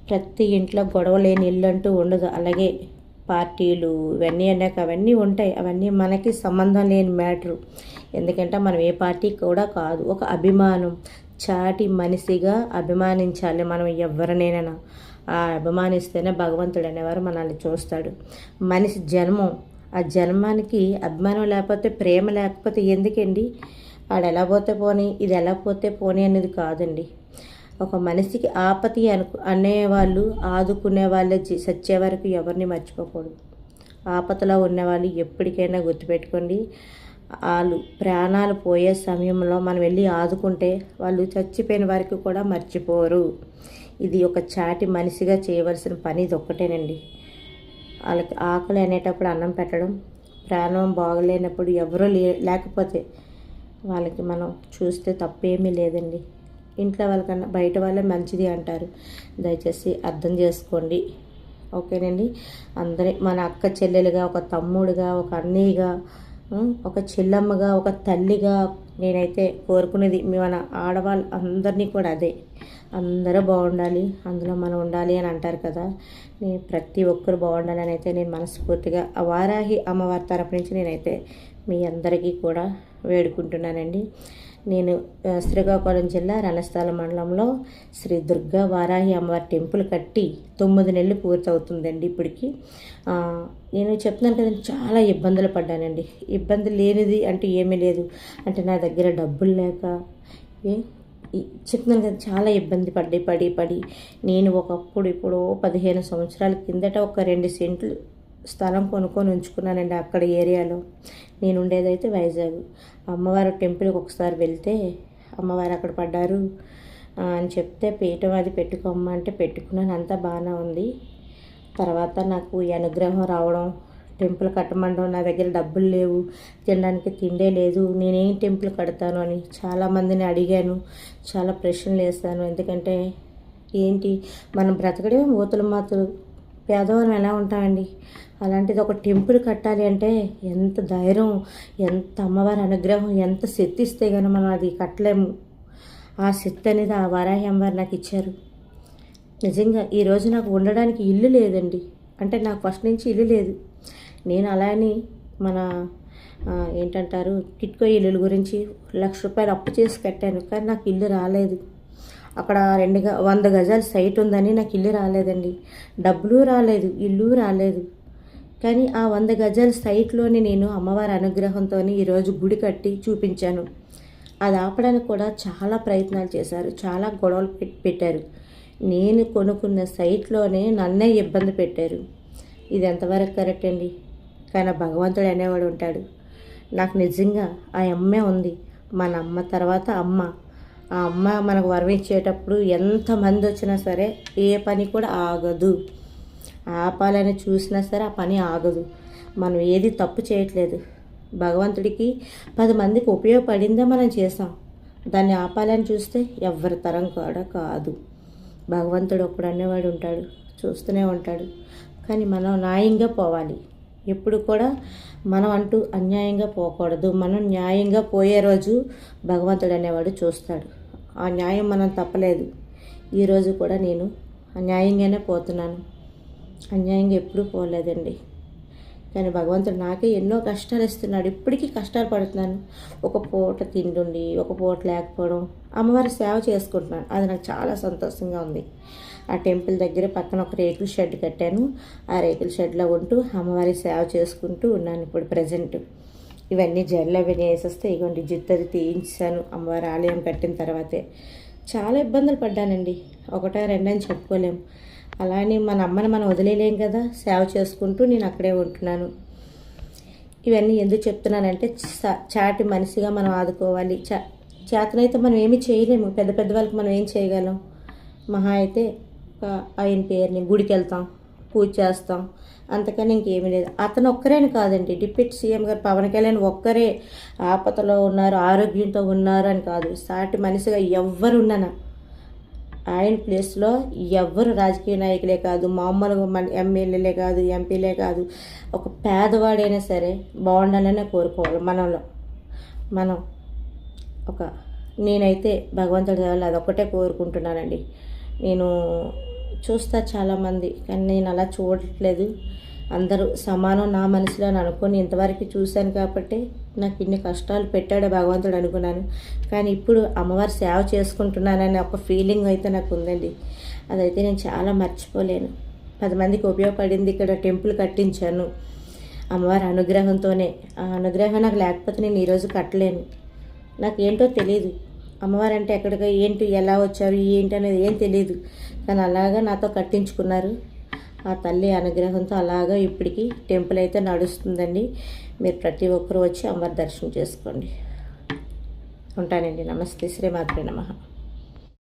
ప్రతి ఇంట్లో గొడవ లేని ఇల్లు అంటూ ఉండదు. అలాగే పార్టీలు ఇవన్నీ అన్నాక అవన్నీ ఉంటాయి. అవన్నీ మనకి సంబంధం లేని మ్యాటరు. ఎందుకంటే మనం ఏ పార్టీ కూడా కాదు. ఒక అభిమానం, చాటి మనిషిగా అభిమానించాలి మనం ఎవరినైనా. ఆ అభిమానిస్తేనే భగవంతుడు అనేవారు మనల్ని చూస్తాడు. మనిషి జన్మం, ఆ జన్మానికి అభిమానం లేకపోతే, ప్రేమ లేకపోతే ఎందుకండి? ఆడు ఎలా పోతే పోనీ, ఇది ఎలా పోతే పోనీ అనేది కాదండి. ఒక మనిషికి ఆపతి అనేవాళ్ళు, ఆదుకునే వాళ్ళే సచ్చే వరకు ఎవరిని మర్చిపోకూడదు. ఆపదలో ఉన్నవాళ్ళు ఎప్పటికైనా గుర్తుపెట్టుకోండి, వాళ్ళు ప్రాణాలు పోయే సమయంలో మనం వెళ్ళి ఆదుకుంటే వాళ్ళు చచ్చిపోయిన వారికి కూడా మర్చిపోరు. ఇది ఒక చాటి మనిషిగా చేయవలసిన పని ఇది ఒక్కటేనండి. వాళ్ళకి ఆకలి అనేటప్పుడు అన్నం పెట్టడం, ప్రాణం బాగలేనప్పుడు ఎవరూ లేకపోతే వాళ్ళకి మనం చూస్తే తప్పేమీ లేదండి. ఇంట్లో వాళ్ళకన్నా బయట వాళ్ళే మంచిది అంటారు. దయచేసి అర్థం చేసుకోండి. ఓకేనండి. అందరి మన అక్క చెల్లెలుగా, ఒక తమ్ముడుగా, ఒక అన్నయ్యగా, ఒక చెల్లమ్మగా, ఒక తల్లిగా నేనైతే కోరుకునేది మన ఆడవాళ్ళు అందరినీ కూడా అదే. అందరూ బాగుండాలి, అందులో మనం ఉండాలి అని అంటారు కదా. నేను ప్రతి ఒక్కరు బాగుండాలని అయితే నేను మనస్ఫూర్తిగా ఆ వారాహి అమ్మవారి తరపు నుంచి నేనైతే మీ అందరికీ కూడా వేడుకుంటున్నానండి. నేను శ్రీకాకుళం జిల్లా రణస్థల మండలంలో శ్రీ దుర్గా వారాహి అమ్మవారి టెంపుల్ కట్టి 9 నెలలు పూర్తవుతుందండి ఇప్పటికి. నేను చెప్తున్నాను కదండి, చాలా ఇబ్బందులు పడ్డానండి. ఇబ్బంది లేనిది అంటే ఏమీ లేదు. అంటే నా దగ్గర డబ్బులు లేక చెప్తున్నాను కదా, చాలా ఇబ్బంది పడి నేను ఒకప్పుడు ఇప్పుడు 15 సంవత్సరాల కిందట ఒక 2 సెంట్లు స్థలం కొనుక్కొని ఉంచుకున్నానండి అక్కడ ఏరియాలో. నేను ఉండేదైతే వైజాగ్. అమ్మవారి టెంపుల్కి ఒకసారి వెళ్తే అమ్మవారు అక్కడ పడ్డారు అని చెప్తే పీఠం అది పెట్టుకోమ్మా అంటే పెట్టుకున్నాను. అంతా బాగానే ఉంది. తర్వాత నాకు ఈ అనుగ్రహం రావడం, టెంపుల్ కట్టమండం, నా దగ్గర డబ్బులు లేవు, తినడానికి తిండే లేదు, నేనేం టెంపుల్ కడతాను అని చాలామందిని అడిగాను, చాలా ప్రశ్నలు వేస్తాను. ఎందుకంటే ఏంటి, మనం బ్రతకడే మూతలు మాతలు, పేదవాళ్ళం ఎలా ఉంటామండి. అలాంటిది ఒక టెంపుల్ కట్టాలి అంటే ఎంత ధైర్యం, ఎంత అమ్మవారి అనుగ్రహం, ఎంత శక్తి ఇస్తే కానీ మనం అది కట్టలేము. ఆ శక్తి అనేది ఆ వారాహి అమ్మవారు నాకు ఇచ్చారు. నిజంగా ఈరోజు నాకు ఉండడానికి ఇల్లు లేదండి. అంటే నాకు ఫస్ట్ నుంచి ఇల్లు లేదు. నేను అలానే మన ఏంటంటారు కిట్కో ఇల్లుల గురించి ₹1,00,000 అప్పు చేసి కట్టాను. కానీ నాకు ఇల్లు రాలేదు. అక్కడ 100 గజాల సైట్ ఉందని నాకు ఇల్లు రాలేదండి. డబ్బులు రాలేదు, ఇల్లు రాలేదు. కానీ ఆ 100 గజాల సైట్లోనే నేను అమ్మవారి అనుగ్రహంతో ఈరోజు గుడి కట్టి చూపించాను. అది ఆపడానికి కూడా చాలా ప్రయత్నాలు చేశారు, చాలా గొడవలు పెట్టారు. నేను కొనుక్కున్న సైట్లోనే నన్నే ఇబ్బంది పెట్టారు. ఇది ఎంతవరకు కరెక్ట్ అండి? కానీ భగవంతుడు అనేవాడు ఉంటాడు. నాకు నిజంగా ఆ అమ్మే ఉంది. మన అమ్మ తర్వాత అమ్మ. ఆ అమ్మ మనకు వరం ఇచ్చేటప్పుడు ఎంతమంది వచ్చినా సరే ఏ పని కూడా ఆగదు. ఆపాలని చూసినా సరే ఆ పని ఆగదు. మనం ఏది తప్పు చేయట్లేదు. భగవంతుడికి 10 మందికి ఉపయోగపడిందే మనం చేసాం. దాన్ని ఆపాలని చూస్తే ఎవరి తరం కూడా కాదు. భగవంతుడు ఒక్కడు అనేవాడు ఉంటాడు, చూస్తూనే ఉంటాడు. కానీ మనం న్యాయంగా పోవాలి. ఎప్పుడు కూడా మనం అంటూ అన్యాయంగా పోకూడదు. మనం న్యాయంగా పోయే రోజు భగవంతుడు అనేవాడు చూస్తాడు. ఆ న్యాయం మనం తప్పలేదు. ఈరోజు కూడా నేను అన్యాయంగానే పోతున్నాను, అన్యాయంగా ఎప్పుడూ పోలేదండి. కానీ భగవంతుడు నాకే ఎన్నో కష్టాలు ఇస్తున్నాడు. ఇప్పటికీ కష్టాలు పడుతున్నాను. ఒక పూట తిండుండి, ఒక పూట లేకపోవడం, అమ్మవారి సేవ చేసుకుంటున్నాను. అది నాకు చాలా సంతోషంగా ఉంది. ఆ టెంపుల్ దగ్గర పక్కన ఒక రేకుల షెడ్ కట్టాను. ఆ రేకుల షెడ్లో ఉంటూ అమ్మవారి సేవ చేసుకుంటూ ఉన్నాను ఇప్పుడు ప్రజెంట్. ఇవన్నీ జడలు అవి వేసేస్తే ఇగోండి జుత్తు అది తీయించాను అమ్మవారి ఆలయం కట్టిన తర్వాతే. చాలా ఇబ్బందులు పడ్డానండి, ఒకటా రెండని చెప్పుకోలేము. అలానే మన అమ్మని మనం వదిలేయలేం కదా. సేవ చేసుకుంటూ నేను అక్కడే ఉంటున్నాను. ఇవన్నీ ఎందుకు చెప్తున్నానంటే చాటి మనిషిగా మనం ఆదుకోవాలి. చేతనైతే మనం ఏమీ చేయలేము. పెద్ద పెద్ద వాళ్ళకి మనం ఏం చేయగలం? మహా అయితే ఆయన పేరుని గుడికి వెళ్తాం, పూజ చేస్తాం, అంతకని ఇంకేమీ లేదు. అతను ఒక్కరేని కాదండి, డిప్యూటీ సీఎం గారు పవన్ కళ్యాణ్ ఒక్కరే ఆపదలో ఉన్నారు, ఆరోగ్యంతో ఉన్నారు అని కాదు. సాటి మనిషిగా ఎవ్వరు ఉన్నానా ఆయన ప్లేస్లో ఎవ్వరు రాజకీయ నాయకులే కాదు, మామూలుగా మన ఎమ్మెల్యేలే కాదు, ఎంపీలే కాదు, ఒక పేదవాడైనా సరే బాగుండాలనే కోరుకోవాలి. మనం నేనైతే భగవంతుడి వల్ల అదొక్కటే కోరుకుంటున్నానండి. నేను చూస్తారు చాలామంది, కానీ నేను అలా చూడట్లేదు. అందరూ సమానం నా మనసులో అని అనుకొని ఇంతవరకు చూశాను కాబట్టి నాకు ఇన్ని కష్టాలు పెట్టాడు భగవంతుడు అనుకున్నాను. కానీ ఇప్పుడు అమ్మవారి సేవ చేసుకుంటున్నాననే ఒక ఫీలింగ్ అయితే నాకు ఉందండి. అదైతే నేను చాలా మర్చిపోలేను. 10 మందికి ఉపయోగపడింది. ఇక్కడ టెంపుల్ కట్టించాను అమ్మవారి అనుగ్రహంతోనే. ఆ అనుగ్రహం నాకు లేకపోతే నేను ఈరోజు కట్టలేను. నాకు ఏంటో తెలియదు, అమ్మవారు అంటే ఎక్కడికి ఏంటి, ఎలా వచ్చారు, ఏంటి అనేది ఏం తెలియదు. కానీ అలాగా నాతో కట్టించుకున్నారు. ఆ తల్లి అనుగ్రహంతో అలాగా ఇప్పటికీ టెంపుల్ అయితే నడుస్తుందండి. మీరు ప్రతి ఒక్కరూ వచ్చి అమ్మవారి దర్శనం చేసుకోండి. ఉంటానండి. నమస్తే. శ్రీమాత్రే నమః.